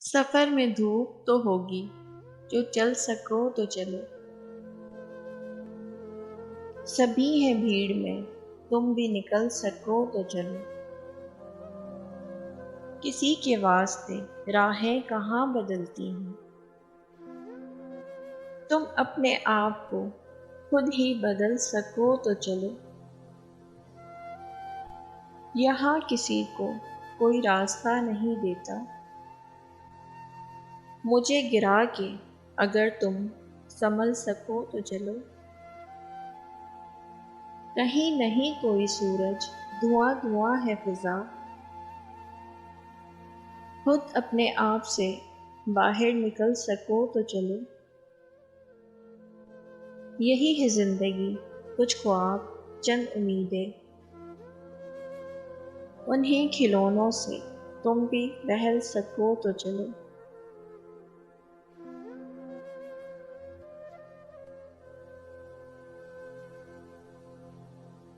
सफर में धूप तो होगी, जो चल सको तो चलो। सभी हैं भीड़ में, तुम भी निकल सको तो चलो। किसी के वास्ते राहें कहाँ बदलती हैं। तुम अपने आप को खुद ही बदल सको तो चलो। यहाँ किसी को कोई रास्ता नहीं देता। मुझे गिरा के अगर तुम संभल सको तो चलो। कहीं नहीं कोई सूरज, धुआं धुआं है फिजा। खुद अपने आप से बाहर निकल सको तो चलो। यही है जिंदगी, कुछ ख्वाब, चंद उम्मीदें। उन्हीं खिलौनों से तुम भी बहल सको तो चलो।